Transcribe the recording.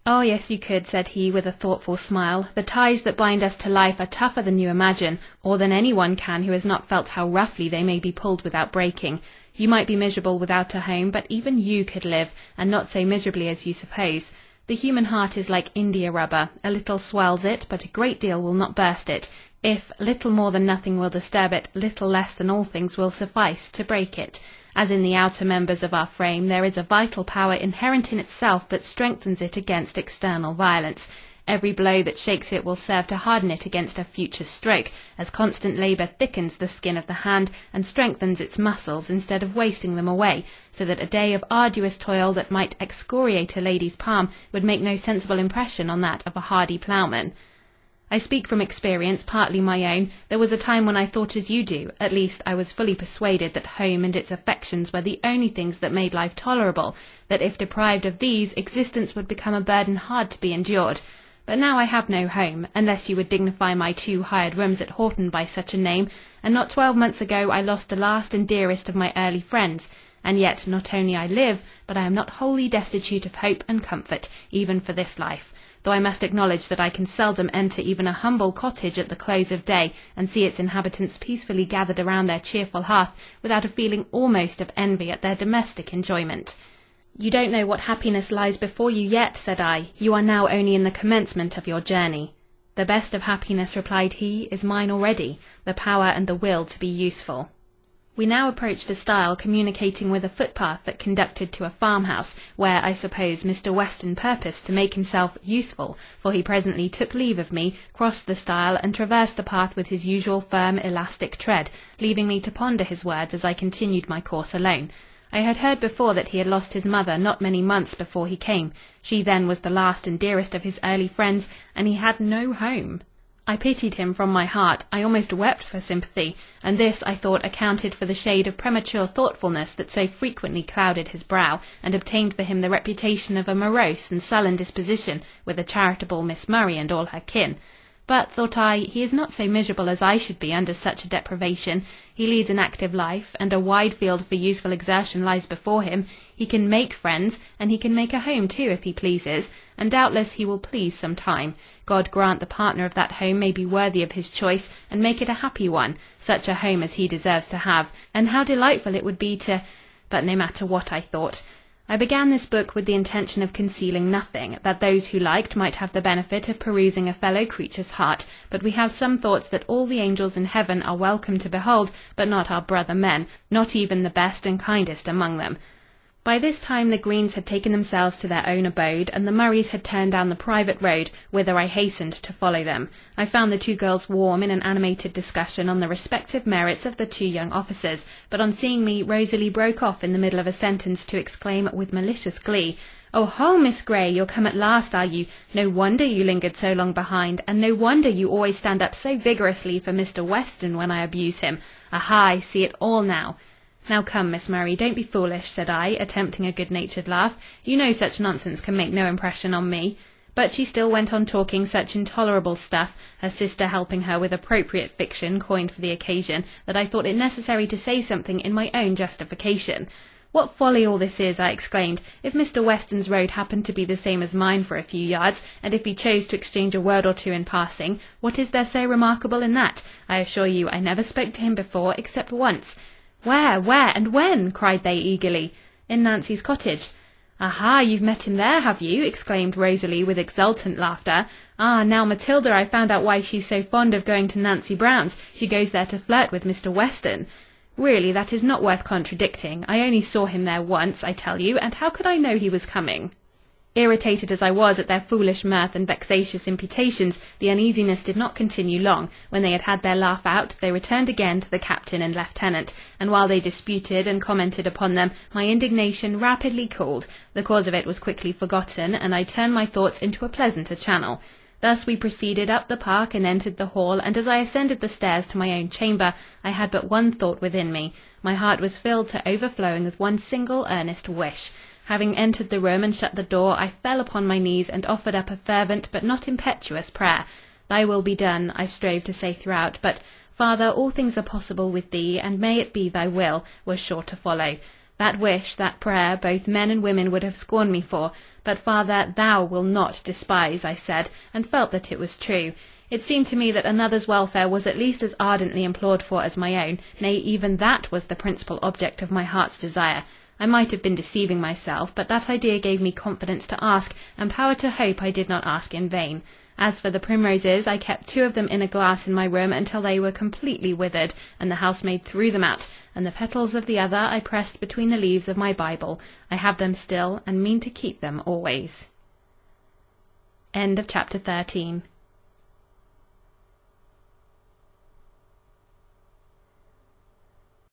"Oh, yes, you could," said he, with a thoughtful smile. "The ties that bind us to life are tougher than you imagine, or than anyone can who has not felt how roughly they may be pulled without breaking. You might be miserable without a home, but even you could live, and not so miserably as you suppose. The human heart is like india rubber. A little swells it, but a great deal will not burst it. If little more than nothing will disturb it, little less than all things will suffice to break it. As in the outer members of our frame, there is a vital power inherent in itself that strengthens it against external violence. Every blow that shakes it will serve to harden it against a future stroke, as constant labour thickens the skin of the hand and strengthens its muscles instead of wasting them away, so that a day of arduous toil that might excoriate a lady's palm would make no sensible impression on that of a hardy ploughman. I speak from experience, partly my own. There was a time when I thought as you do. At least, I was fully persuaded that home and its affections were the only things that made life tolerable, that if deprived of these, existence would become a burden hard to be endured. But now I have no home, unless you would dignify my 2 hired rooms at Horton by such a name, and not 12 months ago I lost the last and dearest of my early friends. And yet, not only I live, but I am not wholly destitute of hope and comfort, even for this life. Though I must acknowledge that I can seldom enter even a humble cottage at the close of day, and see its inhabitants peacefully gathered around their cheerful hearth, without a feeling almost of envy at their domestic enjoyment. "You don't know what happiness lies before you yet," said I. "You are now only in the commencement of your journey." "The best of happiness," replied he, "is mine already, the power and the will to be useful." We now approached a stile communicating with a footpath that conducted to a farmhouse, where, I suppose, Mr. Weston purposed to make himself useful, for he presently took leave of me, crossed the stile, and traversed the path with his usual firm, elastic tread, leaving me to ponder his words as I continued my course alone. I had heard before that he had lost his mother not many months before he came. She then was the last and dearest of his early friends, and he had no home. I pitied him from my heart. I almost wept for sympathy, and this, I thought, accounted for the shade of premature thoughtfulness that so frequently clouded his brow, and obtained for him the reputation of a morose and sullen disposition with the charitable Miss Murray and all her kin. But, thought I, he is not so miserable as I should be under such a deprivation. He leads an active life, and a wide field for useful exertion lies before him. He can make friends, and he can make a home too, if he pleases, and doubtless he will please some time. God grant the partner of that home may be worthy of his choice, and make it a happy one, such a home as he deserves to have, and how delightful it would be to— But no matter what I thought. I began this book with the intention of concealing nothing, that those who liked might have the benefit of perusing a fellow creature's heart, but we have some thoughts that all the angels in heaven are welcome to behold, but not our brother men, not even the best and kindest among them. By this time the Greens had taken themselves to their own abode, and the Murrays had turned down the private road, whither I hastened to follow them. I found the 2 girls warm in an animated discussion on the respective merits of the 2 young officers, but on seeing me, Rosalie broke off in the middle of a sentence to exclaim with malicious glee, "Oh ho, Miss Grey, you're come at last, are you? No wonder you lingered so long behind, and no wonder you always stand up so vigorously for Mr. Weston when I abuse him. Aha, I see it all now." "Now come, Miss Murray, don't be foolish," said I, attempting a good-natured laugh. "You know such nonsense can make no impression on me." But she still went on talking such intolerable stuff, her sister helping her with appropriate fiction coined for the occasion, that I thought it necessary to say something in my own justification. "What folly all this is!" I exclaimed. "If Mr. Weston's road happened to be the same as mine for a few yards, and if he chose to exchange a word or 2 in passing, what is there so remarkable in that? I assure you I never spoke to him before, except once." "Where, and when?" cried they eagerly. "In Nancy's cottage." "Aha, you've met him there, have you?" exclaimed Rosalie with exultant laughter. "Ah, now, Matilda, I've found out why she's so fond of going to Nancy Brown's. She goes there to flirt with Mr. Weston." "Really, that is not worth contradicting. I only saw him there once, I tell you, and how could I know he was coming?" Irritated as I was at their foolish mirth and vexatious imputations, the uneasiness did not continue long. When they had had their laugh out, they returned again to the captain and lieutenant, and while they disputed and commented upon them, my indignation rapidly cooled. The cause of it was quickly forgotten, and I turned my thoughts into a pleasanter channel. Thus we proceeded up the park and entered the hall, and as I ascended the stairs to my own chamber, I had but one thought within me. My heart was filled to overflowing with one single earnest wish. Having entered the room and shut the door, I fell upon my knees and offered up a fervent but not impetuous prayer. "Thy will be done," I strove to say throughout, but "Father, all things are possible with thee, and may it be thy will," was sure to follow. That wish, that prayer, both men and women would have scorned me for. But, Father, thou will not despise, I said, and felt that it was true. It seemed to me that another's welfare was at least as ardently implored for as my own, nay, even that was the principal object of my heart's desire. I might have been deceiving myself, but that idea gave me confidence to ask, and power to hope I did not ask in vain. As for the primroses, I kept 2 of them in a glass in my room until they were completely withered, and the housemaid threw them out, and the petals of the other I pressed between the leaves of my Bible. I have them still, and mean to keep them always. End of chapter 13.